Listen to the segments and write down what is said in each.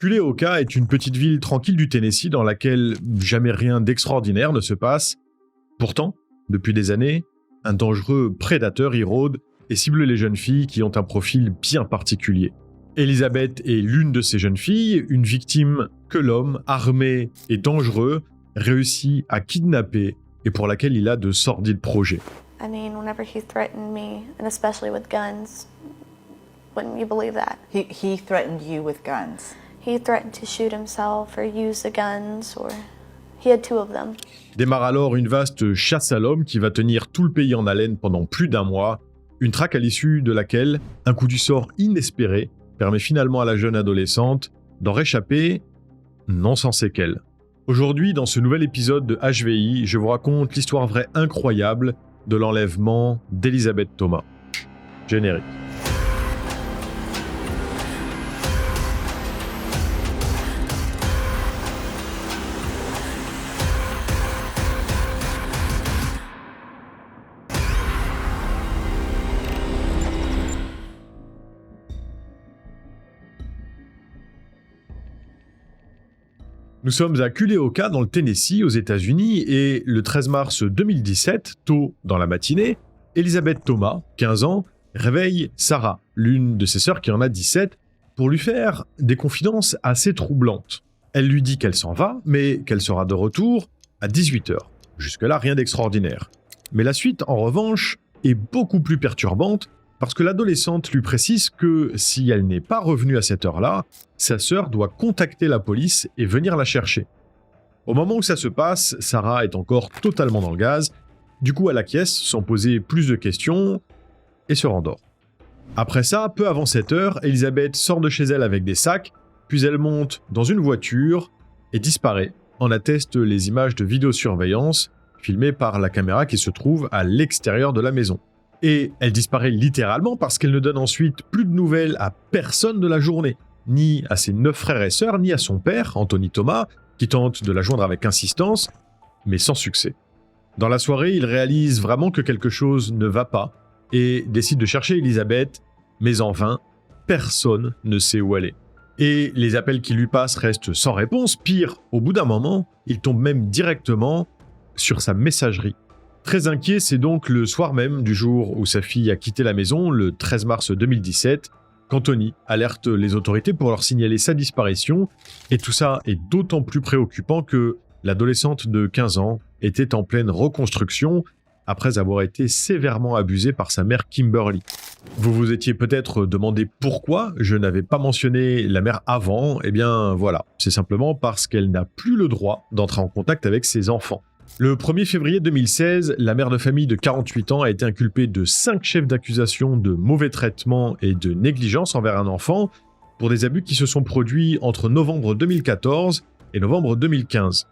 Culeoka est une petite ville tranquille du Tennessee dans laquelle jamais rien d'extraordinaire ne se passe. Pourtant, depuis des années, un dangereux prédateur y rôde et cible les jeunes filles qui ont un profil bien particulier. Elizabeth est l'une de ces jeunes filles, une victime que l'homme, armé et dangereux, réussit à kidnapper et pour laquelle il a de sordides projets. I mean, whenever he threatened me, and especially with guns, wouldn't you believe that? He threatened you with guns. He threatened to shoot himself or use the guns, or he had 2 of them. Démarre alors une vaste chasse à l'homme qui va tenir tout le pays en haleine pendant plus d'un mois, une traque à l'issue de laquelle un coup du sort inespéré permet finalement à la jeune adolescente d'en réchapper, non sans séquelles. Aujourd'hui, dans ce nouvel épisode de HVI, je vous raconte l'histoire vraie incroyable de l'enlèvement d'Elizabeth Thomas. Générique. Nous sommes à Culeoka dans le Tennessee aux États-Unis et le 13 mars 2017, tôt dans la matinée, Elizabeth Thomas, 15 ans, réveille Sarah, l'une de ses sœurs qui en a 17, pour lui faire des confidences assez troublantes. Elle lui dit qu'elle s'en va, mais qu'elle sera de retour à 18h. Jusque-là, rien d'extraordinaire. Mais la suite, en revanche, est beaucoup plus perturbante parce que l'adolescente lui précise que si elle n'est pas revenue à cette heure-là, sa sœur doit contacter la police et venir la chercher. Au moment où ça se passe, Sarah est encore totalement dans le gaz, du coup elle acquiesce sans poser plus de questions et se rendort. Après ça, peu avant 7 heures, Elizabeth sort de chez elle avec des sacs, puis elle monte dans une voiture et disparaît, en attestent les images de vidéosurveillance filmées par la caméra qui se trouve à l'extérieur de la maison. Et elle disparaît littéralement parce qu'elle ne donne ensuite plus de nouvelles à personne de la journée, ni à ses 9 frères et sœurs, ni à son père, Anthony Thomas, qui tente de la joindre avec insistance, mais sans succès. Dans la soirée, il réalise vraiment que quelque chose ne va pas et décide de chercher Elizabeth, mais en vain, personne ne sait où elle est. Et les appels qui lui passent restent sans réponse, pire, au bout d'un moment, il tombe même directement sur sa messagerie. Très inquiet, c'est donc le soir même du jour où sa fille a quitté la maison, le 13 mars 2017, qu'Anthony alerte les autorités pour leur signaler sa disparition, et tout ça est d'autant plus préoccupant que l'adolescente de 15 ans était en pleine reconstruction après avoir été sévèrement abusée par sa mère Kimberly. Vous vous étiez peut-être demandé pourquoi je n'avais pas mentionné la mère avant, eh bien voilà, c'est simplement parce qu'elle n'a plus le droit d'entrer en contact avec ses enfants. Le 1er février 2016, la mère de famille de 48 ans a été inculpée de 5 chefs d'accusation de mauvais traitement et de négligence envers un enfant pour des abus qui se sont produits entre novembre 2014 et novembre 2015.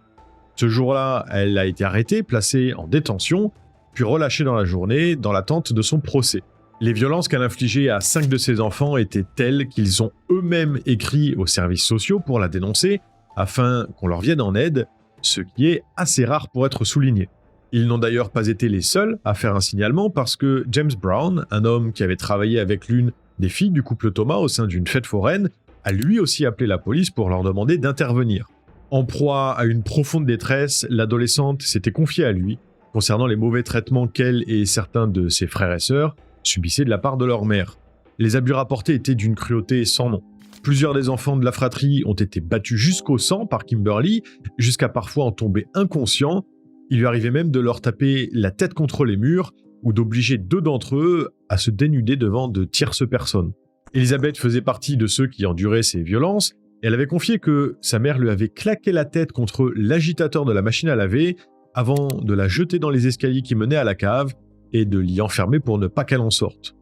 Ce jour-là, elle a été arrêtée, placée en détention, puis relâchée dans la journée dans l'attente de son procès. Les violences qu'elle infligeait à 5 de ses enfants étaient telles qu'ils ont eux-mêmes écrit aux services sociaux pour la dénoncer afin qu'on leur vienne en aide, ce qui est assez rare pour être souligné. Ils n'ont d'ailleurs pas été les seuls à faire un signalement parce que James Brown, un homme qui avait travaillé avec l'une des filles du couple Thomas au sein d'une fête foraine, a lui aussi appelé la police pour leur demander d'intervenir. En proie à une profonde détresse, l'adolescente s'était confiée à lui concernant les mauvais traitements qu'elle et certains de ses frères et sœurs subissaient de la part de leur mère. Les abus rapportés étaient d'une cruauté sans nom. Plusieurs des enfants de la fratrie ont été battus jusqu'au sang par Kimberly, jusqu'à parfois en tomber inconscients. Il lui arrivait même de leur taper la tête contre les murs ou d'obliger 2 d'entre eux à se dénuder devant de tierces personnes. Elizabeth faisait partie de ceux qui enduraient ces violences et elle avait confié que sa mère lui avait claqué la tête contre l'agitateur de la machine à laver avant de la jeter dans les escaliers qui menaient à la cave et de l'y enfermer pour ne pas qu'elle en sorte.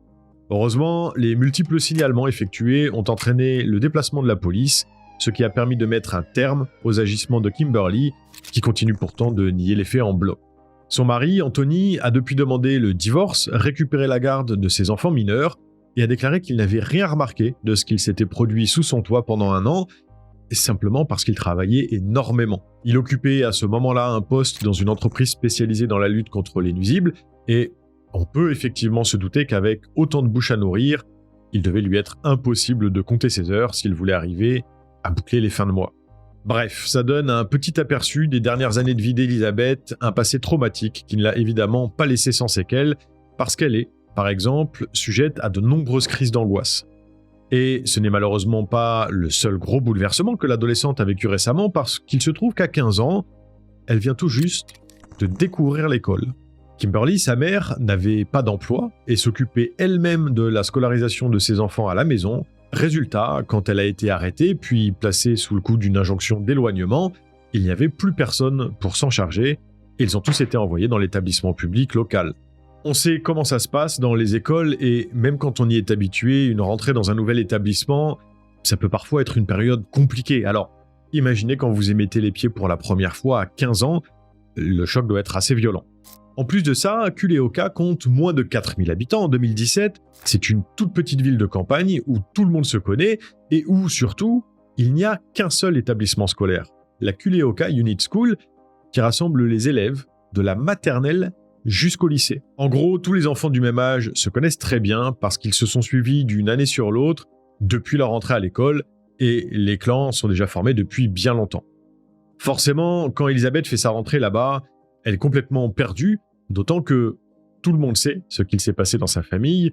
Heureusement, les multiples signalements effectués ont entraîné le déplacement de la police, ce qui a permis de mettre un terme aux agissements de Kimberly, qui continue pourtant de nier les faits en bloc. Son mari, Anthony, a depuis demandé le divorce, récupéré la garde de ses enfants mineurs et a déclaré qu'il n'avait rien remarqué de ce qu'il s'était produit sous son toit pendant un an, simplement parce qu'il travaillait énormément. Il occupait à ce moment-là un poste dans une entreprise spécialisée dans la lutte contre les nuisibles et on peut effectivement se douter qu'avec autant de bouches à nourrir, il devait lui être impossible de compter ses heures s'il voulait arriver à boucler les fins de mois. Bref, ça donne un petit aperçu des dernières années de vie d'Elizabeth, un passé traumatique qui ne l'a évidemment pas laissé sans séquelles, parce qu'elle est, par exemple, sujette à de nombreuses crises d'angoisse. Et ce n'est malheureusement pas le seul gros bouleversement que l'adolescente a vécu récemment, parce qu'il se trouve qu'à 15 ans, elle vient tout juste de découvrir l'école. Kimberly, sa mère, n'avait pas d'emploi et s'occupait elle-même de la scolarisation de ses enfants à la maison. Résultat, quand elle a été arrêtée puis placée sous le coup d'une injonction d'éloignement, il n'y avait plus personne pour s'en charger et ils ont tous été envoyés dans l'établissement public local. On sait comment ça se passe dans les écoles et même quand on y est habitué, une rentrée dans un nouvel établissement, ça peut parfois être une période compliquée. Alors, imaginez quand vous y mettez les pieds pour la première fois à 15 ans, le choc doit être assez violent. En plus de ça, Culeoka compte moins de 4000 habitants en 2017. C'est une toute petite ville de campagne où tout le monde se connaît et où, surtout, il n'y a qu'un seul établissement scolaire, la Culeoka Unit School, qui rassemble les élèves de la maternelle jusqu'au lycée. En gros, tous les enfants du même âge se connaissent très bien parce qu'ils se sont suivis d'une année sur l'autre depuis leur entrée à l'école et les clans sont déjà formés depuis bien longtemps. Forcément, quand Elizabeth fait sa rentrée là-bas, elle est complètement perdue, d'autant que tout le monde sait ce qu'il s'est passé dans sa famille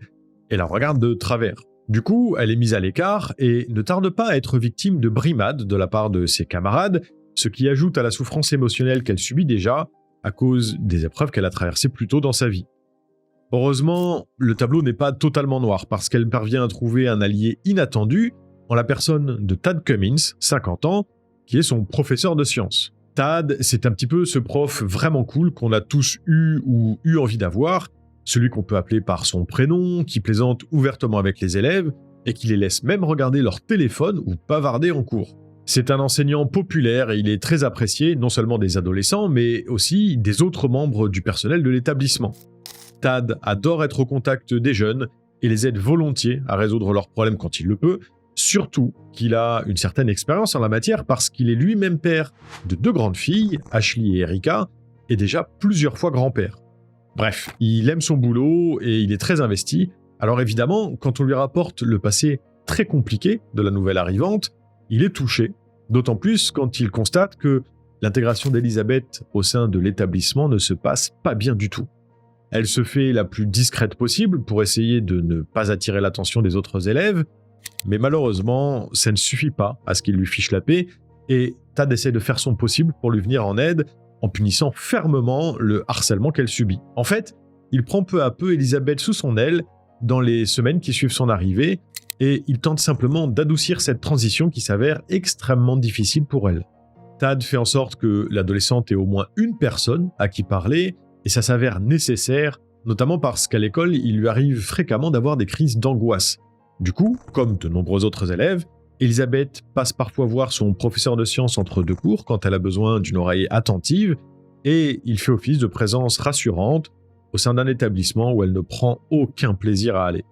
et la regarde de travers. Du coup, elle est mise à l'écart et ne tarde pas à être victime de brimades de la part de ses camarades, ce qui ajoute à la souffrance émotionnelle qu'elle subit déjà à cause des épreuves qu'elle a traversées plus tôt dans sa vie. Heureusement, le tableau n'est pas totalement noir parce qu'elle parvient à trouver un allié inattendu en la personne de Tad Cummins, 50 ans, qui est son professeur de sciences. Tad, c'est un petit peu ce prof vraiment cool qu'on a tous eu ou eu envie d'avoir, celui qu'on peut appeler par son prénom, qui plaisante ouvertement avec les élèves et qui les laisse même regarder leur téléphone ou bavarder en cours. C'est un enseignant populaire et il est très apprécié non seulement des adolescents mais aussi des autres membres du personnel de l'établissement. Tad adore être au contact des jeunes et les aide volontiers à résoudre leurs problèmes quand il le peut, surtout qu'il a une certaine expérience en la matière parce qu'il est lui-même père de 2 grandes filles, Ashley et Erika, et déjà plusieurs fois grand-père. Bref, il aime son boulot et il est très investi, alors évidemment, quand on lui rapporte le passé très compliqué de la nouvelle arrivante, il est touché, d'autant plus quand il constate que l'intégration d'Elizabeth au sein de l'établissement ne se passe pas bien du tout. Elle se fait la plus discrète possible pour essayer de ne pas attirer l'attention des autres élèves, mais malheureusement, ça ne suffit pas à ce qu'il lui fiche la paix, et Tad essaie de faire son possible pour lui venir en aide en punissant fermement le harcèlement qu'elle subit. En fait, il prend peu à peu Elizabeth sous son aile dans les semaines qui suivent son arrivée, et il tente simplement d'adoucir cette transition qui s'avère extrêmement difficile pour elle. Tad fait en sorte que l'adolescente ait au moins une personne à qui parler, et ça s'avère nécessaire, notamment parce qu'à l'école, il lui arrive fréquemment d'avoir des crises d'angoisse. Du coup, comme de nombreux autres élèves, Elizabeth passe parfois voir son professeur de sciences entre 2 cours quand elle a besoin d'une oreille attentive, et il fait office de présence rassurante au sein d'un établissement où elle ne prend aucun plaisir à aller.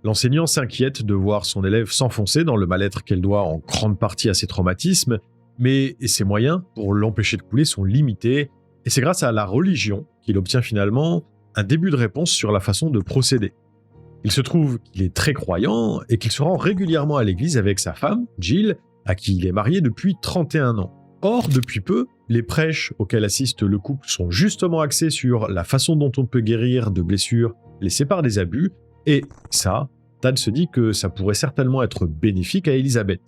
L'enseignant s'inquiète de voir son élève s'enfoncer dans le mal-être qu'elle doit en grande partie à ses traumatismes, mais ses moyens pour l'empêcher de couler sont limités, et c'est grâce à la religion qu'il obtient finalement un début de réponse sur la façon de procéder. Il se trouve qu'il est très croyant et qu'il se rend régulièrement à l'église avec sa femme, Jill, à qui il est marié depuis 31 ans. Or, depuis peu, les prêches auxquels assiste le couple sont justement axés sur la façon dont on peut guérir de blessures laissées par des abus, et ça, Tad se dit que ça pourrait certainement être bénéfique à Elizabeth.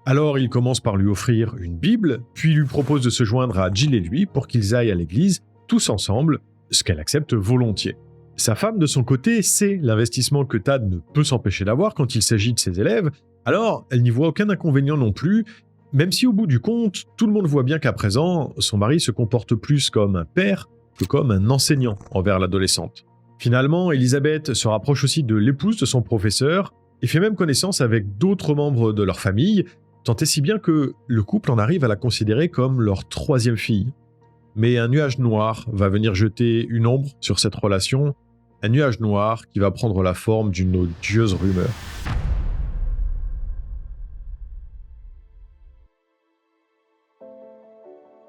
Alors il commence par lui offrir une Bible, puis lui propose de se joindre à Jill et lui pour qu'ils aillent à l'église, tous ensemble, ce qu'elle accepte volontiers. Sa femme, de son côté, sait l'investissement que Tad ne peut s'empêcher d'avoir quand il s'agit de ses élèves, alors elle n'y voit aucun inconvénient non plus, même si au bout du compte, tout le monde voit bien qu'à présent, son mari se comporte plus comme un père que comme un enseignant envers l'adolescente. Finalement, Elizabeth se rapproche aussi de l'épouse de son professeur et fait même connaissance avec d'autres membres de leur famille, tant et si bien que le couple en arrive à la considérer comme leur 3e fille. Mais un nuage noir va venir jeter une ombre sur cette relation, un nuage noir qui va prendre la forme d'une odieuse rumeur.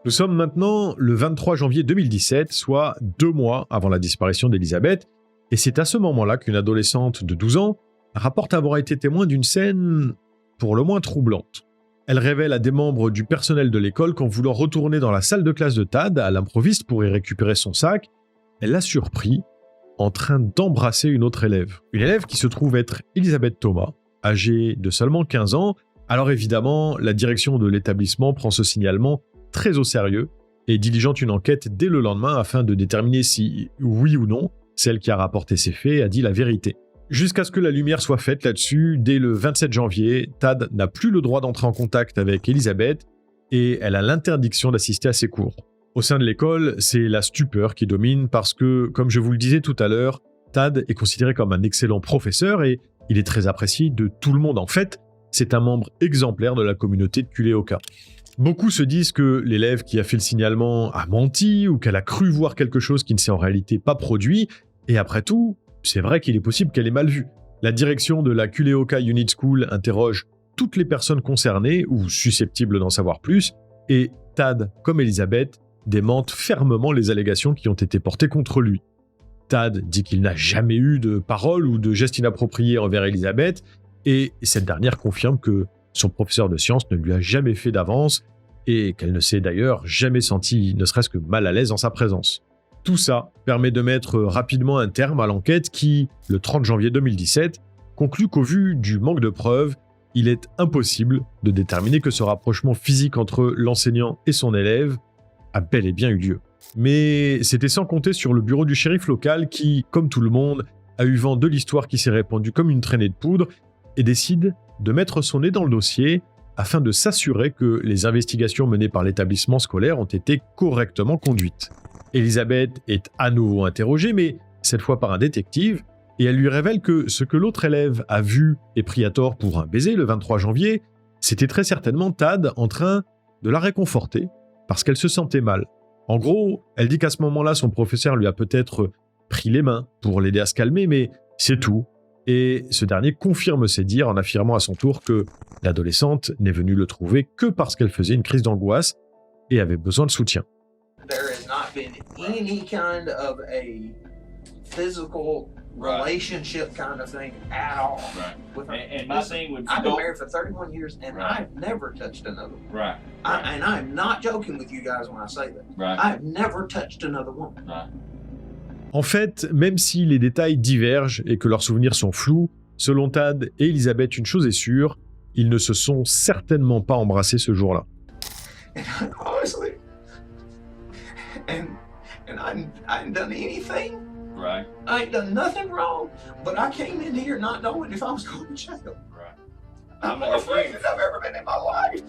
Nous sommes maintenant le 23 janvier 2017, soit 2 mois avant la disparition d'Elizabeth, et c'est à ce moment-là qu'une adolescente de 12 ans rapporte avoir été témoin d'une scène pour le moins troublante. Elle révèle à des membres du personnel de l'école qu'en voulant retourner dans la salle de classe de Tad à l'improviste pour y récupérer son sac, elle l'a surpris en train d'embrasser une autre élève. Une élève qui se trouve être Elizabeth Thomas, âgée de seulement 15 ans. Alors évidemment, la direction de l'établissement prend ce signalement très au sérieux et diligente une enquête dès le lendemain afin de déterminer si, oui ou non, celle qui a rapporté ces faits a dit la vérité. Jusqu'à ce que la lumière soit faite là-dessus, dès le 27 janvier, Tad n'a plus le droit d'entrer en contact avec Elizabeth et elle a l'interdiction d'assister à ses cours. Au sein de l'école, c'est la stupeur qui domine parce que, comme je vous le disais tout à l'heure, Tad est considéré comme un excellent professeur et il est très apprécié de tout le monde. En fait, c'est un membre exemplaire de la communauté de Kuleoka. Beaucoup se disent que l'élève qui a fait le signalement a menti ou qu'elle a cru voir quelque chose qui ne s'est en réalité pas produit. Et après tout, c'est vrai qu'il est possible qu'elle ait mal vu. La direction de la Kuleoka Unit School interroge toutes les personnes concernées ou susceptibles d'en savoir plus, et Tad, comme Elizabeth, démente fermement les allégations qui ont été portées contre lui. Tad dit qu'il n'a jamais eu de paroles ou de gestes inappropriés envers Elizabeth, et cette dernière confirme que son professeur de sciences ne lui a jamais fait d'avance et qu'elle ne s'est d'ailleurs jamais sentie ne serait-ce que mal à l'aise en sa présence. Tout ça permet de mettre rapidement un terme à l'enquête qui, le 30 janvier 2017, conclut qu'au vu du manque de preuves, il est impossible de déterminer que ce rapprochement physique entre l'enseignant et son élève a bel et bien eu lieu. Mais c'était sans compter sur le bureau du shérif local qui, comme tout le monde, a eu vent de l'histoire qui s'est répandue comme une traînée de poudre et décide de mettre son nez dans le dossier afin de s'assurer que les investigations menées par l'établissement scolaire ont été correctement conduites. Elizabeth est à nouveau interrogée, mais cette fois par un détective, et elle lui révèle que ce que l'autre élève a vu et pris à tort pour un baiser le 23 janvier, c'était très certainement Tad en train de la réconforter parce qu'elle se sentait mal. En gros, elle dit qu'à ce moment-là, son professeur lui a peut-être pris les mains pour l'aider à se calmer, mais c'est tout. Et ce dernier confirme ses dires en affirmant à son tour que l'adolescente n'est venue le trouver que parce qu'elle faisait une crise d'angoisse et avait besoin de soutien. There has not been any kind of a physical relationship kind of thing at all. Right. With her. And my thing would I've been go. married for 31 years and Right. I've never touched another one. Right. And I'm not joking with you guys when I say that. Right. I've never touched another woman. Right. En fait, même si les détails divergent et que leurs souvenirs sont flous, selon Tad et Elizabeth, une chose est sûre, ils ne se sont certainement pas embrassés ce jour-là. And honestly, and I ain't done anything. Right. I ain't done nothing wrong. But I came in here not knowing if I was going to jail. Right. I'm more free than I've ever been in my life.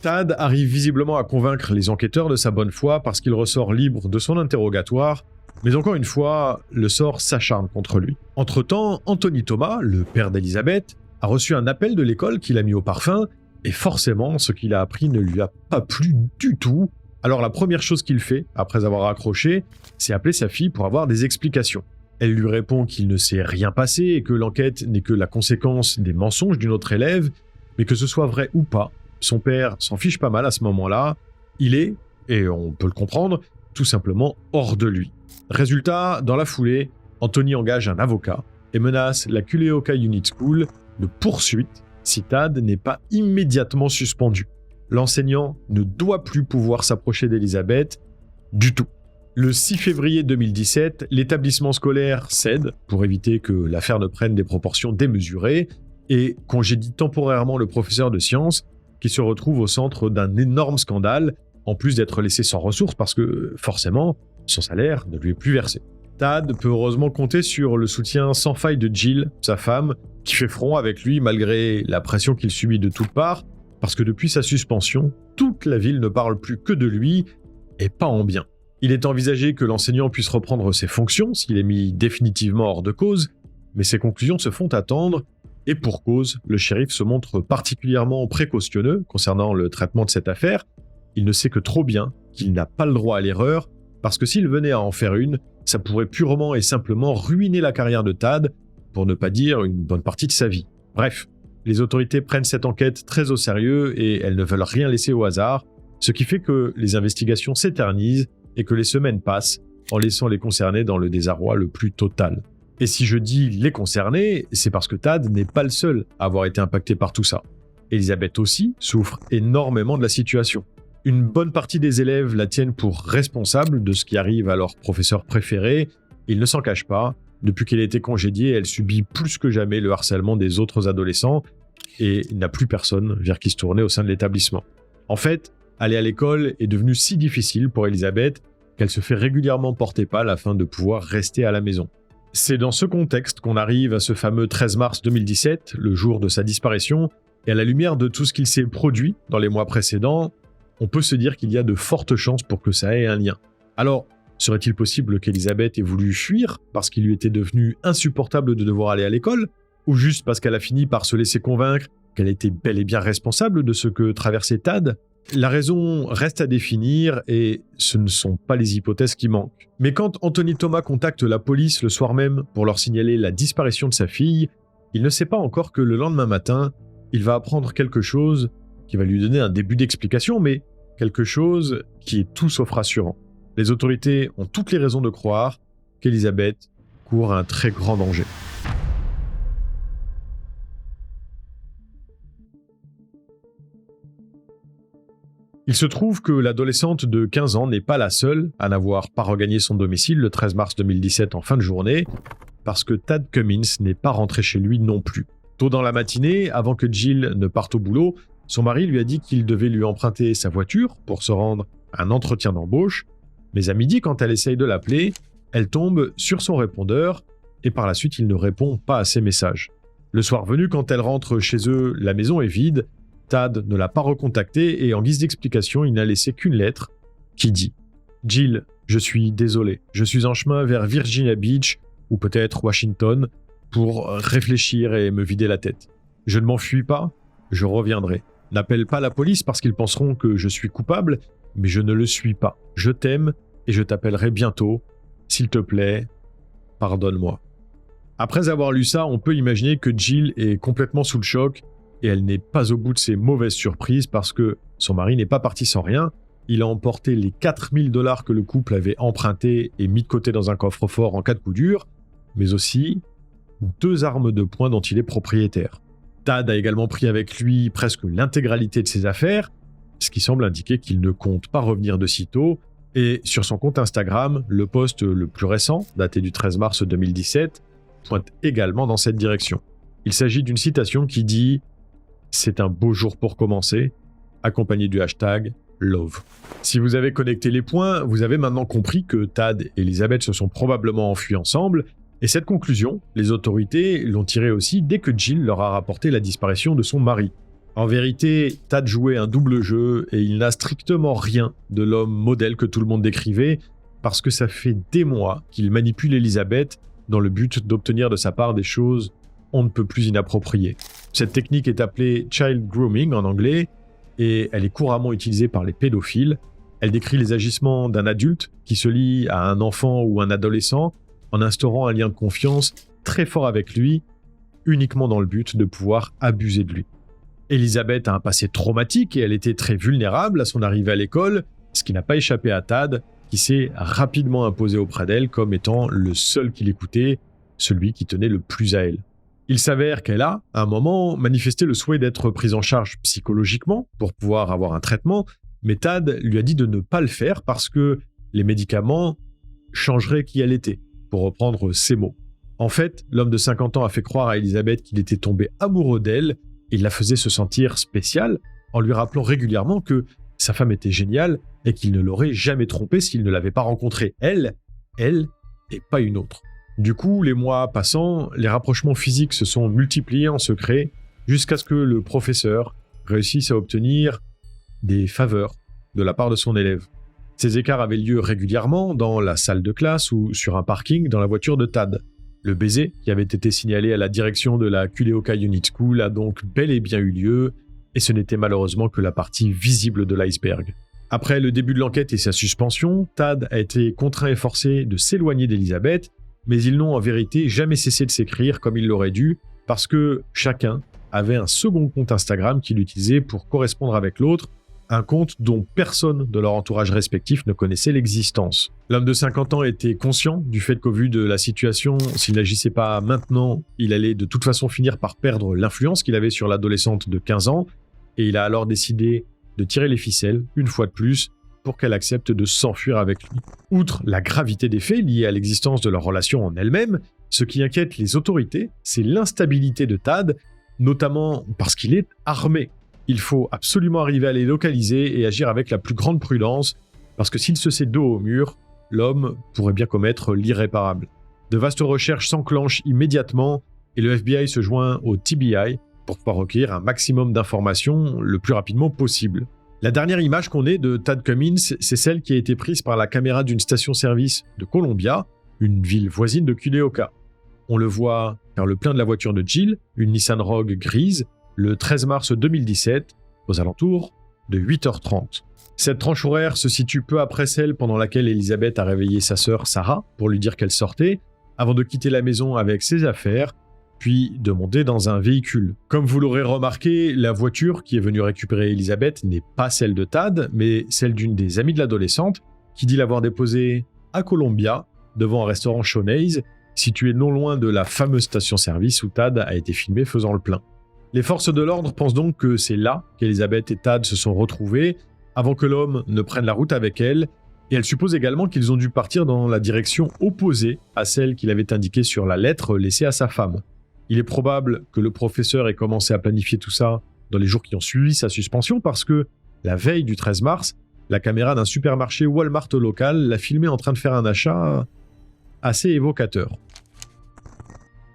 Tad arrive visiblement à convaincre les enquêteurs de sa bonne foi parce qu'il ressort libre de son interrogatoire, mais encore une fois, le sort s'acharne contre lui. Entre-temps, Anthony Thomas, le père d'Elizabeth, a reçu un appel de l'école qu'il a mis au parfum, et forcément, ce qu'il a appris ne lui a pas plu du tout. Alors la première chose qu'il fait, après avoir raccroché, c'est appeler sa fille pour avoir des explications. Elle lui répond qu'il ne s'est rien passé et que l'enquête n'est que la conséquence des mensonges d'une autre élève, mais que ce soit vrai ou pas, son père s'en fiche pas mal à ce moment-là. Il est, et on peut le comprendre, tout simplement hors de lui. Résultat, dans la foulée, Anthony engage un avocat et menace la Kuleoka Unit School de poursuite si Tad n'est pas immédiatement suspendu. L'enseignant ne doit plus pouvoir s'approcher d'Elizabeth du tout. Le 6 février 2017, l'établissement scolaire cède pour éviter que l'affaire ne prenne des proportions démesurées et congédie temporairement le professeur de sciences qui se retrouve au centre d'un énorme scandale, en plus d'être laissé sans ressources parce que, forcément, son salaire ne lui est plus versé. Tad peut heureusement compter sur le soutien sans faille de Jill, sa femme, qui fait front avec lui malgré la pression qu'il subit de toutes parts, parce que depuis sa suspension, toute la ville ne parle plus que de lui, et pas en bien. Il est envisagé que l'enseignant puisse reprendre ses fonctions s'il est mis définitivement hors de cause, mais ses conclusions se font attendre, et pour cause, le shérif se montre particulièrement précautionneux concernant le traitement de cette affaire. Il ne sait que trop bien qu'il n'a pas le droit à l'erreur, parce que s'il venait à en faire une, ça pourrait purement et simplement ruiner la carrière de Tad, pour ne pas dire une bonne partie de sa vie. Bref, les autorités prennent cette enquête très au sérieux et elles ne veulent rien laisser au hasard, ce qui fait que les investigations s'éternisent et que les semaines passent en laissant les concernés dans le désarroi le plus total. Et si je dis les concernés, c'est parce que Tad n'est pas le seul à avoir été impacté par tout ça. Elizabeth aussi souffre énormément de la situation. Une bonne partie des élèves la tiennent pour responsable de ce qui arrive à leur professeur préféré. Ils ne s'en cachent pas. Depuis qu'elle a été congédiée, elle subit plus que jamais le harcèlement des autres adolescents et il n'y a plus personne vers qui se tourner au sein de l'établissement. En fait, aller à l'école est devenu si difficile pour Elizabeth qu'elle se fait régulièrement porter pâle afin de pouvoir rester à la maison. C'est dans ce contexte qu'on arrive à ce fameux 13 mars 2017, le jour de sa disparition, et à la lumière de tout ce qu'il s'est produit dans les mois précédents, on peut se dire qu'il y a de fortes chances pour que ça ait un lien. Alors, serait-il possible qu'Elizabeth ait voulu fuir parce qu'il lui était devenu insupportable de devoir aller à l'école, ou juste parce qu'elle a fini par se laisser convaincre qu'elle était bel et bien responsable de ce que traversait Tad? La raison reste à définir et ce ne sont pas les hypothèses qui manquent. Mais quand Anthony Thomas contacte la police le soir même pour leur signaler la disparition de sa fille, il ne sait pas encore que le lendemain matin, il va apprendre quelque chose qui va lui donner un début d'explication, mais quelque chose qui est tout sauf rassurant. Les autorités ont toutes les raisons de croire qu'Elizabeth court un très grand danger. Il se trouve que l'adolescente de 15 ans n'est pas la seule à n'avoir pas regagné son domicile le 13 mars 2017 en fin de journée, parce que Tad Cummins n'est pas rentré chez lui non plus. Tôt dans la matinée, avant que Jill ne parte au boulot, son mari lui a dit qu'il devait lui emprunter sa voiture pour se rendre à un entretien d'embauche, mais à midi, quand elle essaye de l'appeler, elle tombe sur son répondeur et par la suite, il ne répond pas à ses messages. Le soir venu, quand elle rentre chez eux, la maison est vide. Tad ne l'a pas recontacté et en guise d'explication, il n'a laissé qu'une lettre qui dit « Jill, je suis désolé, je suis en chemin vers Virginia Beach ou peut-être Washington pour réfléchir et me vider la tête. Je ne m'enfuis pas, je reviendrai. N'appelle pas la police parce qu'ils penseront que je suis coupable, mais je ne le suis pas. Je t'aime et je t'appellerai bientôt. S'il te plaît, pardonne-moi. » Après avoir lu ça, on peut imaginer que Jill est complètement sous le choc et elle n'est pas au bout de ses mauvaises surprises parce que son mari n'est pas parti sans rien. Il a emporté les 4 000 $ que le couple avait empruntés et mis de côté dans un coffre-fort en cas de coup dur, mais aussi 2 armes de poing dont il est propriétaire. Tad a également pris avec lui presque l'intégralité de ses affaires, ce qui semble indiquer qu'il ne compte pas revenir de sitôt, et sur son compte Instagram, le post le plus récent, daté du 13 mars 2017, pointe également dans cette direction. Il s'agit d'une citation qui dit « C'est un beau jour pour commencer », accompagné du hashtag Love. Si vous avez connecté les points, vous avez maintenant compris que Tad et Elizabeth se sont probablement enfuis ensemble, et cette conclusion, les autorités l'ont tirée aussi dès que Jill leur a rapporté la disparition de son mari. En vérité, Tad jouait un double jeu et il n'a strictement rien de l'homme modèle que tout le monde décrivait, parce que ça fait des mois qu'il manipule Elizabeth dans le but d'obtenir de sa part des choses on ne peut plus inappropriées. Cette technique est appelée child grooming en anglais, et elle est couramment utilisée par les pédophiles. Elle décrit les agissements d'un adulte qui se lie à un enfant ou un adolescent en instaurant un lien de confiance très fort avec lui, uniquement dans le but de pouvoir abuser de lui. Elizabeth a un passé traumatique et elle était très vulnérable à son arrivée à l'école, ce qui n'a pas échappé à Tad, qui s'est rapidement imposé auprès d'elle comme étant le seul qui l'écoutait, celui qui tenait le plus à elle. Il s'avère qu'elle a, à un moment, manifesté le souhait d'être prise en charge psychologiquement pour pouvoir avoir un traitement, mais Tad lui a dit de ne pas le faire parce que les médicaments changeraient qui elle était, pour reprendre ses mots. En fait, l'homme de 50 ans a fait croire à Elizabeth qu'il était tombé amoureux d'elle et il la faisait se sentir spéciale en lui rappelant régulièrement que sa femme était géniale et qu'il ne l'aurait jamais trompée s'il ne l'avait pas rencontrée. Elle et pas une autre. Du coup, les mois passant, les rapprochements physiques se sont multipliés en secret jusqu'à ce que le professeur réussisse à obtenir des faveurs de la part de son élève. Ces écarts avaient lieu régulièrement dans la salle de classe ou sur un parking dans la voiture de Tad. Le baiser, qui avait été signalé à la direction de la Kuleoka Unit School, a donc bel et bien eu lieu, et ce n'était malheureusement que la partie visible de l'iceberg. Après le début de l'enquête et sa suspension, Tad a été contraint et forcé de s'éloigner d'Elizabeth, mais ils n'ont en vérité jamais cessé de s'écrire comme ils l'auraient dû, parce que chacun avait un second compte Instagram qu'il utilisait pour correspondre avec l'autre, un compte dont personne de leur entourage respectif ne connaissait l'existence. L'homme de 50 ans était conscient du fait qu'au vu de la situation, s'il n'agissait pas maintenant, il allait de toute façon finir par perdre l'influence qu'il avait sur l'adolescente de 15 ans, et il a alors décidé de tirer les ficelles, une fois de plus, pour qu'elle accepte de s'enfuir avec lui. Outre la gravité des faits liés à l'existence de leur relation en elle-même, ce qui inquiète les autorités, c'est l'instabilité de Tad, notamment parce qu'il est armé. Il faut absolument arriver à les localiser et agir avec la plus grande prudence, parce que s'il se sait dos au mur, l'homme pourrait bien commettre l'irréparable. De vastes recherches s'enclenchent immédiatement et le FBI se joint au TBI pour pouvoir recueillir un maximum d'informations le plus rapidement possible. La dernière image qu'on ait de Tad Cummins, c'est celle qui a été prise par la caméra d'une station-service de Columbia, une ville voisine de Culeoka. On le voit faire le plein de la voiture de Jill, une Nissan Rogue grise, le 13 mars 2017, aux alentours de 8h30. Cette tranche horaire se situe peu après celle pendant laquelle Elizabeth a réveillé sa sœur Sarah pour lui dire qu'elle sortait, avant de quitter la maison avec ses affaires, puis de monter dans un véhicule. Comme vous l'aurez remarqué, la voiture qui est venue récupérer Elizabeth n'est pas celle de Tad, mais celle d'une des amies de l'adolescente, qui dit l'avoir déposée à Columbia, devant un restaurant Shawnee's, situé non loin de la fameuse station-service où Tad a été filmé faisant le plein. Les forces de l'ordre pensent donc que c'est là qu'Elizabeth et Tad se sont retrouvés, avant que l'homme ne prenne la route avec elle, et elle suppose également qu'ils ont dû partir dans la direction opposée à celle qu'il avait indiquée sur la lettre laissée à sa femme. Il est probable que le professeur ait commencé à planifier tout ça dans les jours qui ont suivi sa suspension parce que, la veille du 13 mars, la caméra d'un supermarché Walmart local l'a filmé en train de faire un achat assez évocateur.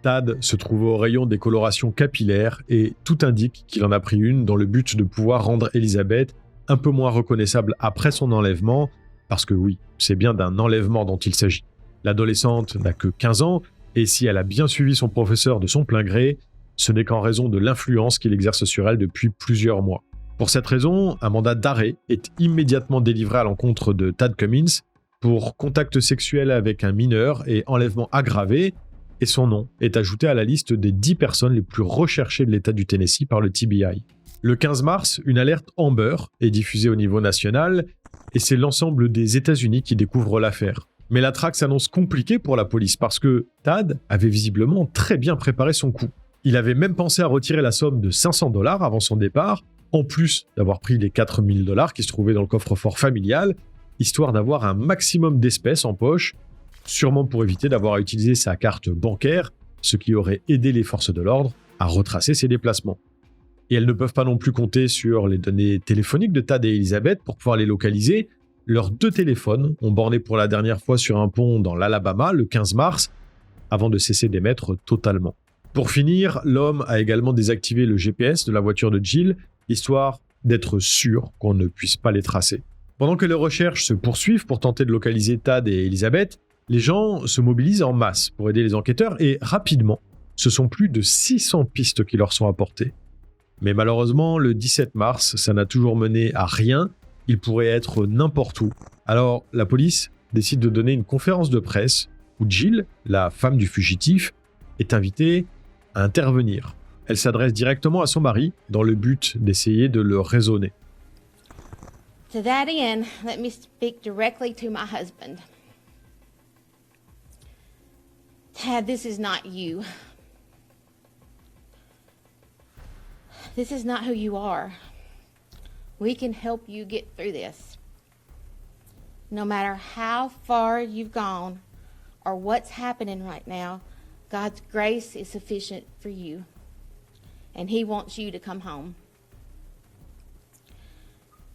Tad se trouve au rayon des colorations capillaires et tout indique qu'il en a pris une dans le but de pouvoir rendre Elizabeth un peu moins reconnaissable après son enlèvement, parce que oui, c'est bien d'un enlèvement dont il s'agit. L'adolescente n'a que 15 ans, et si elle a bien suivi son professeur de son plein gré, ce n'est qu'en raison de l'influence qu'il exerce sur elle depuis plusieurs mois. Pour cette raison, un mandat d'arrêt est immédiatement délivré à l'encontre de Tad Cummins pour contact sexuel avec un mineur et enlèvement aggravé, et son nom est ajouté à la liste des 10 personnes les plus recherchées de l'État du Tennessee par le TBI. Le 15 mars, une alerte Amber est diffusée au niveau national, et c'est l'ensemble des États-Unis qui découvrent l'affaire. Mais la traque s'annonce compliquée pour la police parce que Tad avait visiblement très bien préparé son coup. Il avait même pensé à retirer la somme de $500 avant son départ, en plus d'avoir pris les $4000 qui se trouvaient dans le coffre-fort familial, histoire d'avoir un maximum d'espèces en poche, sûrement pour éviter d'avoir à utiliser sa carte bancaire, ce qui aurait aidé les forces de l'ordre à retracer ses déplacements. Et elles ne peuvent pas non plus compter sur les données téléphoniques de Tad et Elizabeth pour pouvoir les localiser. Leurs 2 téléphones ont borné pour la dernière fois sur un pont dans l'Alabama le 15 mars, avant de cesser d'émettre totalement. Pour finir, l'homme a également désactivé le GPS de la voiture de Jill, histoire d'être sûr qu'on ne puisse pas les tracer. Pendant que les recherches se poursuivent pour tenter de localiser Tad et Elizabeth, les gens se mobilisent en masse pour aider les enquêteurs et rapidement, ce sont plus de 600 pistes qui leur sont apportées. Mais malheureusement, le 17 mars, ça n'a toujours mené à rien. Il pourrait être n'importe où. Alors, la police décide de donner une conférence de presse où Jill, la femme du fugitif, est invitée à intervenir. Elle s'adresse directement à son mari dans le but d'essayer de le raisonner. To that end, let me speak directly to my husband. Tad, this is not you. This is not who you are. We can help you get through this. No matter how far you've gone or what's happening right now, God's grace is sufficient for you. And He wants you to come home.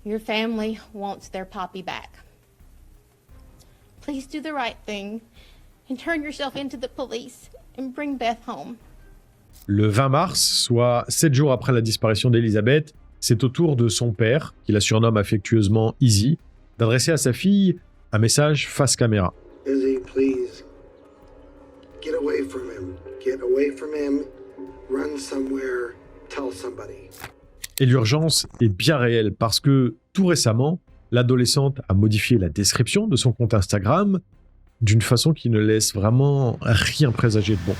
Your family wants their Poppy back. Please do the right thing and turn yourself into the police and bring Beth home. Le 20 mars, soit 7 jours après la disparition d'Elizabeth, c'est au tour de son père, qui la surnomme affectueusement Izzy, d'adresser à sa fille un message face caméra. Izzy, please. Get away from him. Get away from him. Run somewhere. Tell somebody. Et l'urgence est bien réelle parce que, tout récemment, l'adolescente a modifié la description de son compte Instagram d'une façon qui ne laisse vraiment rien présager de bon.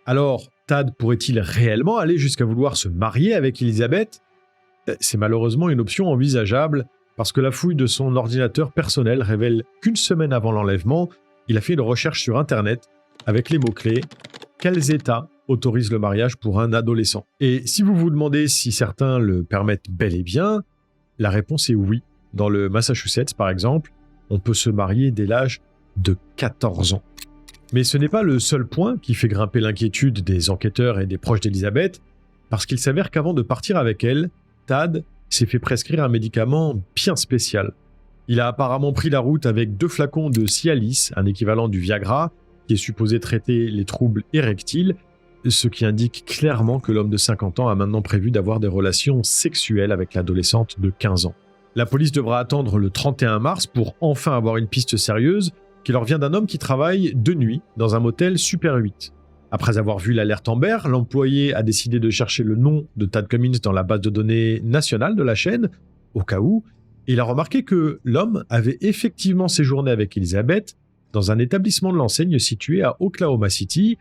Alors, Tad pourrait-il réellement aller jusqu'à vouloir se marier avec Elizabeth ? C'est malheureusement une option envisageable parce que la fouille de son ordinateur personnel révèle qu'une semaine avant l'enlèvement, il a fait une recherche sur Internet avec les mots-clés « Quels États autorisent le mariage pour un adolescent ?» Et si vous vous demandez si certains le permettent bel et bien, la réponse est oui. Dans le Massachusetts, par exemple, on peut se marier dès l'âge de 14 ans. Mais ce n'est pas le seul point qui fait grimper l'inquiétude des enquêteurs et des proches d'Elizabeth, parce qu'il s'avère qu'avant de partir avec elle, Tad s'est fait prescrire un médicament bien spécial. Il a apparemment pris la route avec 2 flacons de Cialis, un équivalent du Viagra, qui est supposé traiter les troubles érectiles, ce qui indique clairement que l'homme de 50 ans a maintenant prévu d'avoir des relations sexuelles avec l'adolescente de 15 ans. La police devra attendre le 31 mars pour enfin avoir une piste sérieuse qui leur vient d'un homme qui travaille de nuit dans un motel Super 8. Après avoir vu l'alerte Amber, l'employé a décidé de chercher le nom de Tad Cummins dans la base de données nationale de la chaîne, au cas où, et il a remarqué que l'homme avait effectivement séjourné avec Elizabeth dans un établissement de l'enseigne situé à Oklahoma City,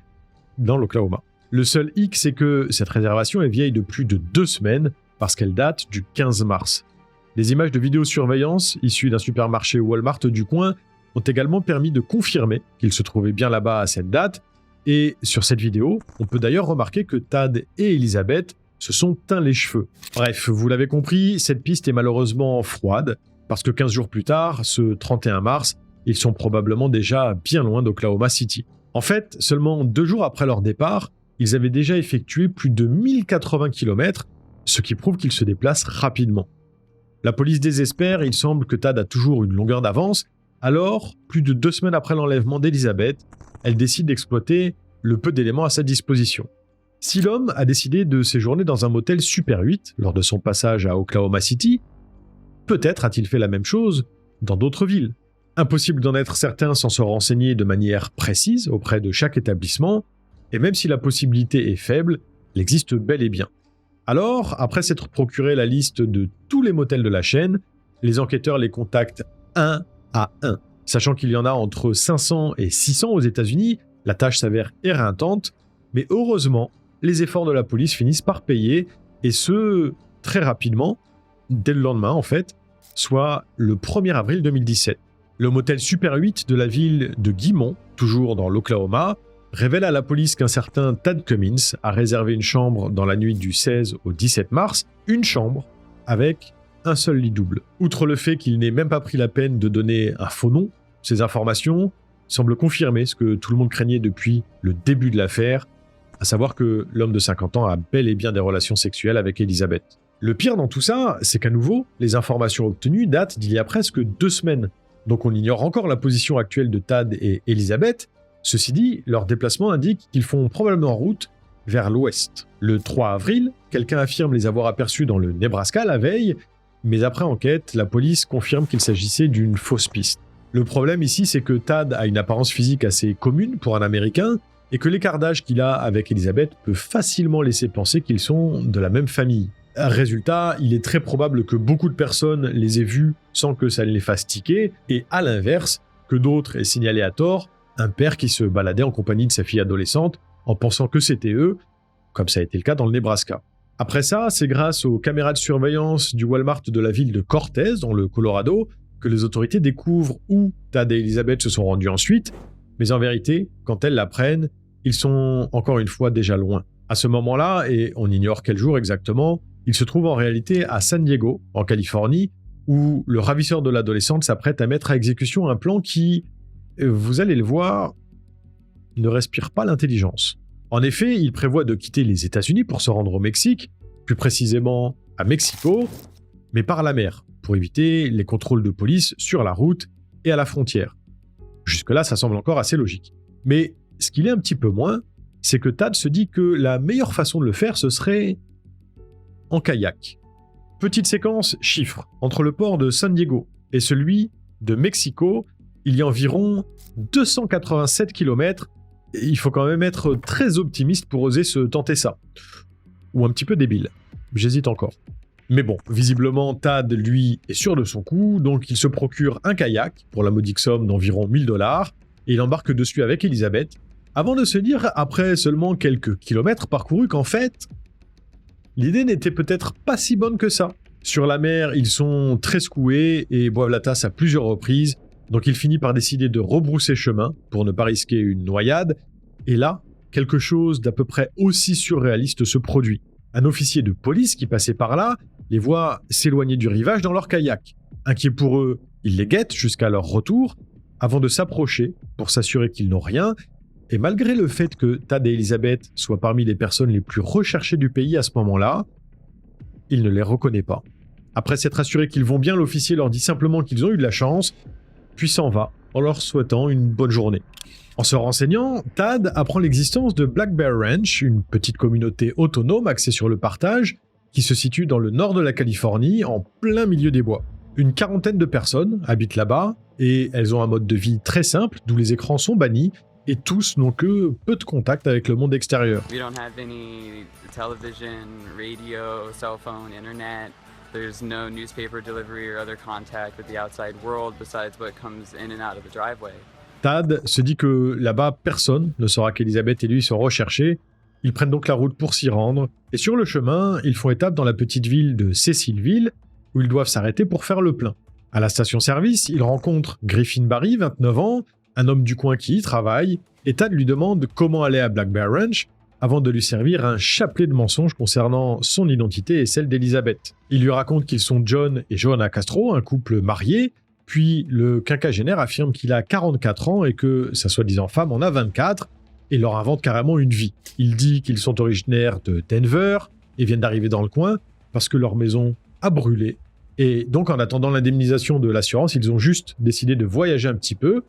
dans l'Oklahoma. Le seul hic, c'est que cette réservation est vieille de plus de 2 semaines parce qu'elle date du 15 mars. Les images de vidéosurveillance issues d'un supermarché Walmart du coin ont également permis de confirmer qu'il se trouvait bien là-bas à cette date, et sur cette vidéo, on peut d'ailleurs remarquer que Tad et Elizabeth se sont teints les cheveux. Bref, vous l'avez compris, cette piste est malheureusement froide, parce que 15 jours plus tard, ce 31 mars, ils sont probablement déjà bien loin d'Oklahoma City. En fait, seulement 2 jours après leur départ, ils avaient déjà effectué plus de 1080 km, ce qui prouve qu'ils se déplacent rapidement. La police désespère et il semble que Tad a toujours une longueur d'avance. Alors, plus de 2 semaines après l'enlèvement d'Elizabeth, elle décide d'exploiter le peu d'éléments à sa disposition. Si l'homme a décidé de séjourner dans un motel Super 8 lors de son passage à Oklahoma City, peut-être a-t-il fait la même chose dans d'autres villes. Impossible d'en être certain sans se renseigner de manière précise auprès de chaque établissement, et même si la possibilité est faible, elle existe bel et bien. Alors, après s'être procuré la liste de tous les motels de la chaîne, les enquêteurs les contactent un à un. Sachant qu'il y en a entre 500 et 600 aux États-Unis, la tâche s'avère éreintante, mais heureusement, les efforts de la police finissent par payer, et ce, très rapidement, dès le lendemain en fait, soit le 1er avril 2017. Le motel Super 8 de la ville de Guimont, toujours dans l'Oklahoma, révèle à la police qu'un certain Tad Cummins a réservé une chambre dans la nuit du 16 au 17 mars, une chambre avec un seul lit double. Outre le fait qu'il n'ait même pas pris la peine de donner un faux nom, ces informations semblent confirmer ce que tout le monde craignait depuis le début de l'affaire, à savoir que l'homme de 50 ans a bel et bien des relations sexuelles avec Elizabeth. Le pire dans tout ça, c'est qu'à nouveau, les informations obtenues datent d'il y a presque 2 semaines. Donc on ignore encore la position actuelle de Tad et Elizabeth. Ceci dit, leur déplacement indique qu'ils font probablement en route vers l'ouest. Le 3 avril, quelqu'un affirme les avoir aperçus dans le Nebraska la veille, mais après enquête, la police confirme qu'il s'agissait d'une fausse piste. Le problème ici, c'est que Tad a une apparence physique assez commune pour un Américain, et que l'écart d'âge qu'il a avec Elizabeth peut facilement laisser penser qu'ils sont de la même famille. Résultat, il est très probable que beaucoup de personnes les aient vus sans que ça ne les fasse tiquer, et à l'inverse, que d'autres aient signalé à tort un père qui se baladait en compagnie de sa fille adolescente en pensant que c'était eux, comme ça a été le cas dans le Nebraska. Après ça, c'est grâce aux caméras de surveillance du Walmart de la ville de Cortez, dans le Colorado, que les autorités découvrent où Tad et Elizabeth se sont rendus ensuite, mais en vérité, quand elles l'apprennent, ils sont encore une fois déjà loin. À ce moment-là, et on ignore quel jour exactement, ils se trouvent en réalité à San Diego, en Californie, où le ravisseur de l'adolescente s'apprête à mettre à exécution un plan qui, vous allez le voir, ne respire pas l'intelligence. En effet, il prévoit de quitter les États-Unis pour se rendre au Mexique, plus précisément à Mexico, mais par la mer, pour éviter les contrôles de police sur la route et à la frontière. Jusque-là, ça semble encore assez logique. Mais ce qu'il est un petit peu moins, c'est que Tad se dit que la meilleure façon de le faire, ce serait en kayak. Petite séquence chiffres. Entre le port de San Diego et celui de Mexico, il y a environ 287 km. Il faut quand même être très optimiste pour oser se tenter ça. Ou un petit peu débile. J'hésite encore. Mais bon, visiblement, Tad, lui, est sûr de son coup, donc il se procure un kayak pour la modique somme d'environ $1000, et il embarque dessus avec Elizabeth, Avant de se dire, après seulement quelques kilomètres parcourus, qu'en fait, l'idée n'était peut-être pas si bonne que ça. Sur la mer, ils sont très secoués et boivent la tasse à plusieurs reprises, donc il finit par décider de rebrousser chemin pour ne pas risquer une noyade, et là, quelque chose d'à peu près aussi surréaliste se produit. Un officier de police qui passait par là les voit s'éloigner du rivage dans leur kayak. Inquiet pour eux, il les guette jusqu'à leur retour, avant de s'approcher pour s'assurer qu'ils n'ont rien, et malgré le fait que Tad et Elizabeth soient parmi les personnes les plus recherchées du pays à ce moment-là, il ne les reconnaît pas. Après s'être assuré qu'ils vont bien, l'officier leur dit simplement qu'ils ont eu de la chance, puis s'en va en leur souhaitant une bonne journée. En se renseignant, Tad apprend l'existence de Black Bear Ranch, une petite communauté autonome axée sur le partage, qui se situe dans le nord de la Californie, en plein milieu des bois. Une quarantaine de personnes habitent là-bas, et elles ont un mode de vie très simple, d'où les écrans sont bannis, et tous n'ont que peu de contact avec le monde extérieur. We don't have any television, radio, cell phone, internet. There's no newspaper delivery or other contact with the outside world besides what comes in and out of the driveway. Tad se dit que là-bas, personne ne saura qu'Elizabeth et lui sont recherchés. Ils prennent donc la route pour s'y rendre, et sur le chemin, ils font étape dans la petite ville de Cecilville, où ils doivent s'arrêter pour faire le plein. À la station-service, ils rencontrent Griffin Barry, 29 ans, un homme du coin qui y travaille, et Tad lui demande comment aller à Black Bear Ranch, avant de lui servir un chapelet de mensonges concernant son identité et celle d'Elizabeth. Il lui raconte qu'ils sont John et Joanna Castro, un couple marié, puis le quinquagénaire affirme qu'il a 44 ans et que sa soi-disant femme en a 24, et leur invente carrément une vie. Il dit qu'ils sont originaires de Denver et viennent d'arriver dans le coin parce que leur maison a brûlé. Et donc en attendant l'indemnisation de l'assurance, ils ont juste décidé de voyager un petit peu,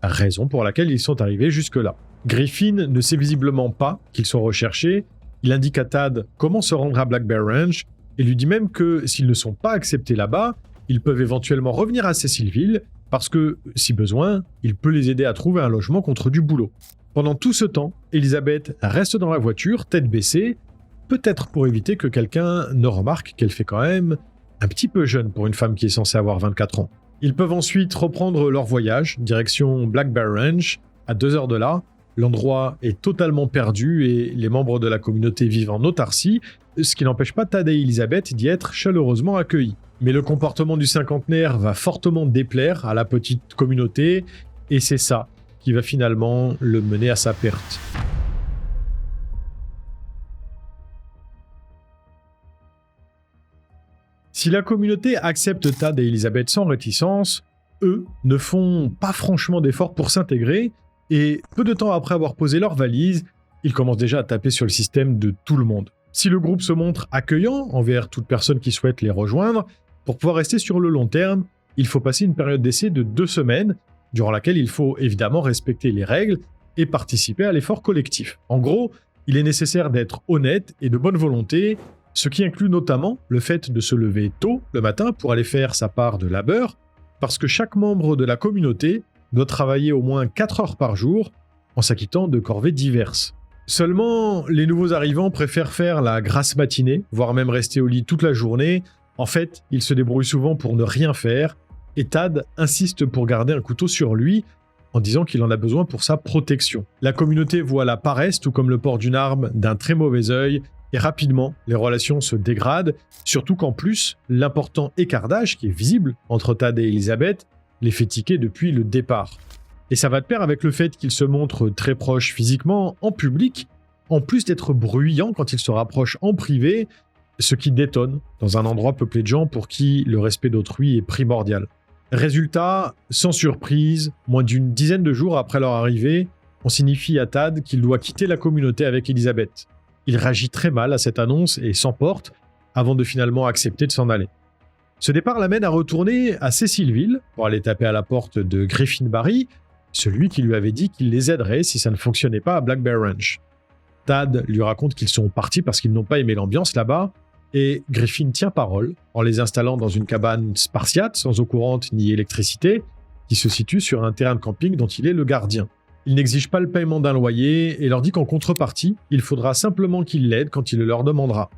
raison pour laquelle ils sont arrivés jusque-là. Griffin ne sait visiblement pas qu'ils sont recherchés, il indique à Tad comment se rendre à Black Bear Ranch et lui dit même que s'ils ne sont pas acceptés là-bas, ils peuvent éventuellement revenir à Cecilville parce que, si besoin, il peut les aider à trouver un logement contre du boulot. Pendant tout ce temps, Elizabeth reste dans la voiture, tête baissée, peut-être pour éviter que quelqu'un ne remarque qu'elle fait quand même un petit peu jeune pour une femme qui est censée avoir 24 ans. Ils peuvent ensuite reprendre leur voyage, direction Black Bear Ranch, à 2 heures de là. L'endroit est totalement perdu et les membres de la communauté vivent en autarcie, ce qui n'empêche pas Tad et Elizabeth d'y être chaleureusement accueillis. Mais le comportement du cinquantenaire va fortement déplaire à la petite communauté, et c'est ça qui va finalement le mener à sa perte. Si la communauté accepte Tad et Elizabeth sans réticence, eux ne font pas franchement d'efforts pour s'intégrer, et peu de temps après avoir posé leurs valises, ils commencent déjà à taper sur le système de tout le monde. Si le groupe se montre accueillant envers toute personne qui souhaite les rejoindre, pour pouvoir rester sur le long terme, il faut passer une période d'essai de 2 semaines, durant laquelle il faut évidemment respecter les règles et participer à l'effort collectif. En gros, il est nécessaire d'être honnête et de bonne volonté, ce qui inclut notamment le fait de se lever tôt le matin pour aller faire sa part de labeur, parce que chaque membre de la communauté doit travailler au moins 4 heures par jour en s'acquittant de corvées diverses. Seulement, les nouveaux arrivants préfèrent faire la grasse matinée, voire même rester au lit toute la journée. En fait, ils se débrouillent souvent pour ne rien faire, et Tad insiste pour garder un couteau sur lui, en disant qu'il en a besoin pour sa protection. La communauté voit la paresse, tout comme le port d'une arme, d'un très mauvais œil, et rapidement, les relations se dégradent, surtout qu'en plus, l'important écart d'âge qui est visible entre Tad et Elizabeth les fait tiquer depuis le départ. Et ça va de pair avec le fait qu'ils se montrent très proches physiquement en public, en plus d'être bruyants quand ils se rapprochent en privé, ce qui détonne dans un endroit peuplé de gens pour qui le respect d'autrui est primordial. Résultat, sans surprise, moins d'une dizaine de jours après leur arrivée, on signifie à Tad qu'il doit quitter la communauté avec Elizabeth. Il réagit très mal à cette annonce et s'emporte avant de finalement accepter de s'en aller. Ce départ l'amène à retourner à Cecilville pour aller taper à la porte de Griffin Barry, celui qui lui avait dit qu'il les aiderait si ça ne fonctionnait pas à Black Bear Ranch. Tad lui raconte qu'ils sont partis parce qu'ils n'ont pas aimé l'ambiance là-bas, et Griffin tient parole en les installant dans une cabane spartiate sans eau courante ni électricité, qui se situe sur un terrain de camping dont il est le gardien. Il n'exige pas le paiement d'un loyer et leur dit qu'en contrepartie, il faudra simplement qu'il l'aide quand il le leur demandera.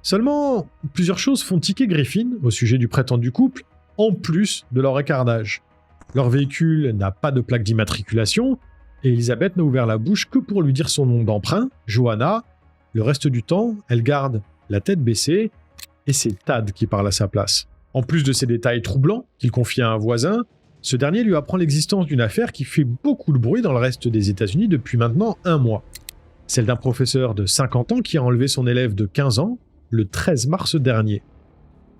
Seulement, plusieurs choses font tiquer Griffin au sujet du prétendu couple, en plus de leur écart d'âge. Leur véhicule n'a pas de plaque d'immatriculation, et Elizabeth n'a ouvert la bouche que pour lui dire son nom d'emprunt, Johanna. Le reste du temps, elle garde la tête baissée, et c'est Tad qui parle à sa place. En plus de ces détails troublants qu'il confie à un voisin, ce dernier lui apprend l'existence d'une affaire qui fait beaucoup de bruit dans le reste des États-Unis depuis maintenant 1 mois. Celle d'un professeur de 50 ans qui a enlevé son élève de 15 ans le 13 mars dernier.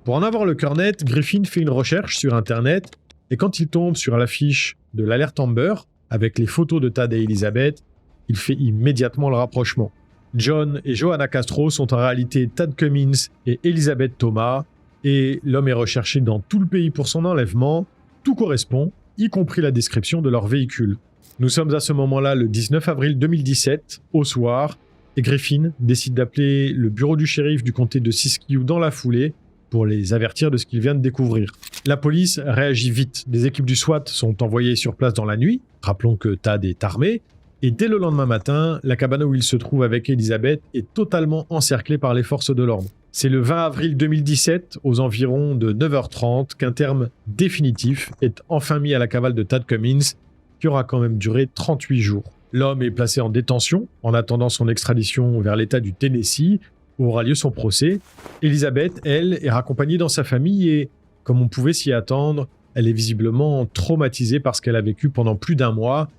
Pour en avoir le cœur net, Griffin fait une recherche sur Internet et quand il tombe sur l'affiche de l'alerte Amber avec les photos de Tad et Elizabeth, il fait immédiatement le rapprochement. John et Johanna Castro sont en réalité Tad Cummins et Elizabeth Thomas et l'homme est recherché dans tout le pays pour son enlèvement. Tout correspond, y compris la description de leur véhicule. Nous sommes à ce moment-là le 19 avril 2017, au soir, et Griffin décide d'appeler le bureau du shérif du comté de Siskiyou dans la foulée pour les avertir de ce qu'il vient de découvrir. La police réagit vite. Des équipes du SWAT sont envoyées sur place dans la nuit, rappelons que Tad est armé, et dès le lendemain matin, la cabane où il se trouve avec Elizabeth est totalement encerclée par les forces de l'ordre. C'est le 20 avril 2017, aux environs de 9h30, qu'un terme définitif est enfin mis à la cavale de Tad Cummins, qui aura quand même duré 38 jours. L'homme est placé en détention en attendant son extradition vers l'État du Tennessee, où aura lieu son procès. Elizabeth, elle, est raccompagnée dans sa famille et, comme on pouvait s'y attendre, elle est visiblement traumatisée par ce qu'elle a vécu pendant plus d'1 mois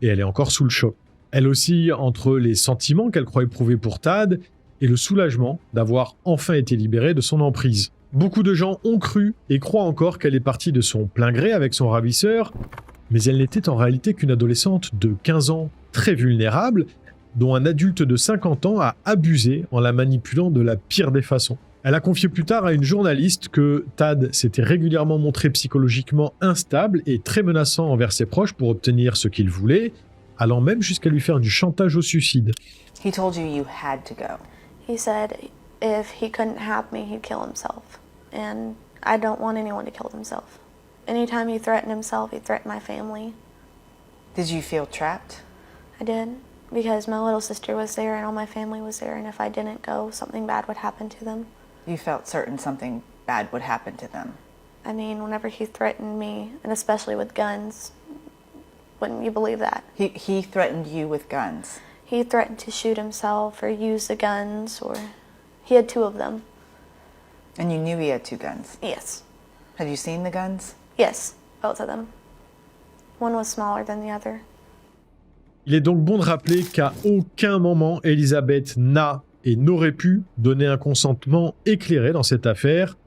et elle est encore sous le choc. Elle oscille entre les sentiments qu'elle croit éprouver pour Tad et le soulagement d'avoir enfin été libérée de son emprise. Beaucoup de gens ont cru et croient encore qu'elle est partie de son plein gré avec son ravisseur, mais elle n'était en réalité qu'une adolescente de 15 ans très vulnérable, dont un adulte de 50 ans a abusé en la manipulant de la pire des façons. Elle a confié plus tard à une journaliste que Tad s'était régulièrement montré psychologiquement instable et très menaçant envers ses proches pour obtenir ce qu'il voulait, allant même jusqu'à lui faire du chantage au suicide. He told you you had to go. He said if he couldn't have me, he'd kill himself. And I don't want anyone to kill themselves. Anytime he threatened himself, he threatened my family. Did you feel trapped? I did, because my little sister was there and all my family was there, and if I didn't go, something bad would happen to them. You felt certain something bad would happen to them. I mean, whenever he threatened me, and especially with guns, wouldn't you believe that? He threatened you with guns. He threatened to shoot himself or use the guns, or he had 2 of them. And you knew he had 2 guns. Yes. Had you seen the guns? Yes, both of them. One was smaller than the other. Il est donc bon de rappeler qu'à aucun moment Elizabeth n'a et n'aurait pu donner un consentement éclairé dans cette affaire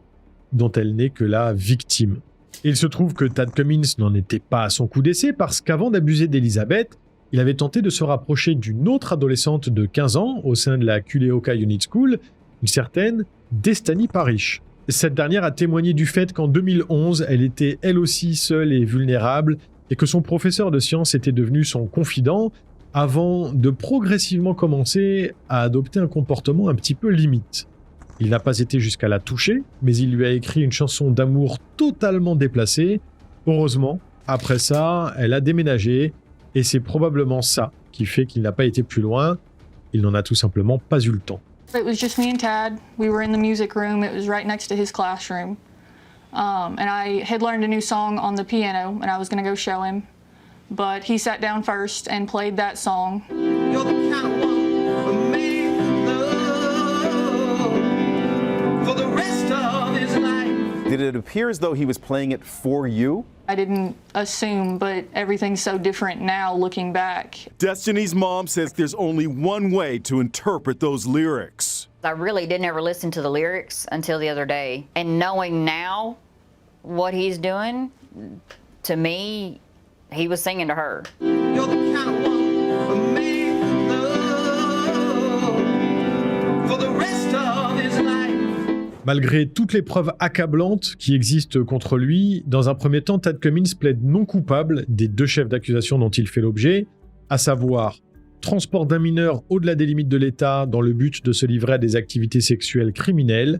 dont elle n'est que la victime. Et il se trouve que Tad Cummins n'en était pas à son coup d'essai parce qu'avant d'abuser d'Elizabeth, il avait tenté de se rapprocher d'une autre adolescente de 15 ans au sein de la Culeoka Unit School, une certaine Destany Parrish. Cette dernière a témoigné du fait qu'en 2011, elle était elle aussi seule et vulnérable et que son professeur de sciences était devenu son confident avant de progressivement commencer à adopter un comportement un petit peu limite. Il n'a pas été jusqu'à la toucher, mais il lui a écrit une chanson d'amour totalement déplacée. Heureusement, après ça, elle a déménagé et c'est probablement ça qui fait qu'il n'a pas été plus loin. Il n'en a tout simplement pas eu le temps. It was just me and Tad. We were in the music room. It was right next to his classroom. And I had learned a new song on the piano, and I was going to go show him. But he sat down first and played that song. You're the kind of one for me love for the rest of his life. Did it appear as though he was playing it for you? I didn't assume, but everything's so different now looking back. Destiny's mom says there's only one way to interpret those lyrics. I really didn't ever listen to the lyrics until the other day. And knowing now what he's doing, to me, he was singing to her. You're the kind of one for me love for the rest of his life. Malgré toutes les preuves accablantes qui existent contre lui, dans un premier temps, Tad Cummins plaide non coupable des 2 chefs d'accusation dont il fait l'objet, à savoir transport d'un mineur au-delà des limites de l'État dans le but de se livrer à des activités sexuelles criminelles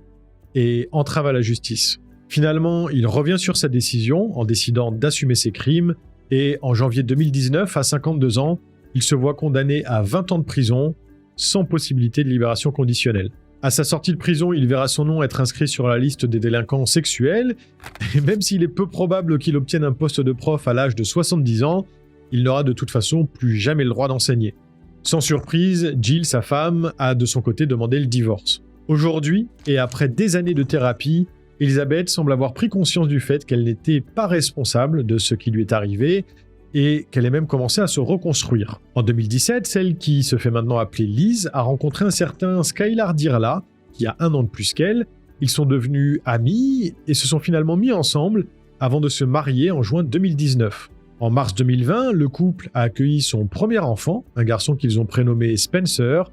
et entrave à la justice. Finalement, il revient sur sa décision en décidant d'assumer ses crimes et en janvier 2019, à 52 ans, il se voit condamné à 20 ans de prison sans possibilité de libération conditionnelle. À sa sortie de prison, il verra son nom être inscrit sur la liste des délinquants sexuels, et même s'il est peu probable qu'il obtienne un poste de prof à l'âge de 70 ans, il n'aura de toute façon plus jamais le droit d'enseigner. Sans surprise, Jill, sa femme, a de son côté demandé le divorce. Aujourd'hui, et après des années de thérapie, Elizabeth semble avoir pris conscience du fait qu'elle n'était pas responsable de ce qui lui est arrivé et qu'elle ait même commencé à se reconstruire. En 2017, celle qui se fait maintenant appeler Liz a rencontré un certain Skylar Dirla, qui a 1 an de plus qu'elle. Ils sont devenus amis et se sont finalement mis ensemble avant de se marier en juin 2019. En mars 2020, le couple a accueilli son premier enfant, un garçon qu'ils ont prénommé Spencer,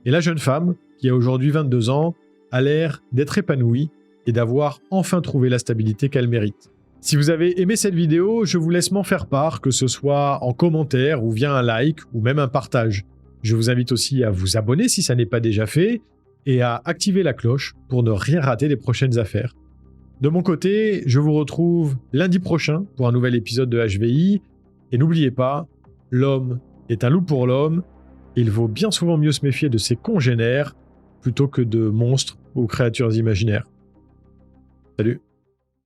et la jeune femme, qui a aujourd'hui 22 ans, a l'air d'être épanouie et d'avoir enfin trouvé la stabilité qu'elle mérite. Si vous avez aimé cette vidéo, je vous laisse m'en faire part, que ce soit en commentaire ou via un like ou même un partage. Je vous invite aussi à vous abonner si ça n'est pas déjà fait et à activer la cloche pour ne rien rater des prochaines affaires. De mon côté, je vous retrouve lundi prochain pour un nouvel épisode de HVI et n'oubliez pas, l'homme est un loup pour l'homme, il vaut bien souvent mieux se méfier de ses congénères plutôt que de monstres ou créatures imaginaires. Salut!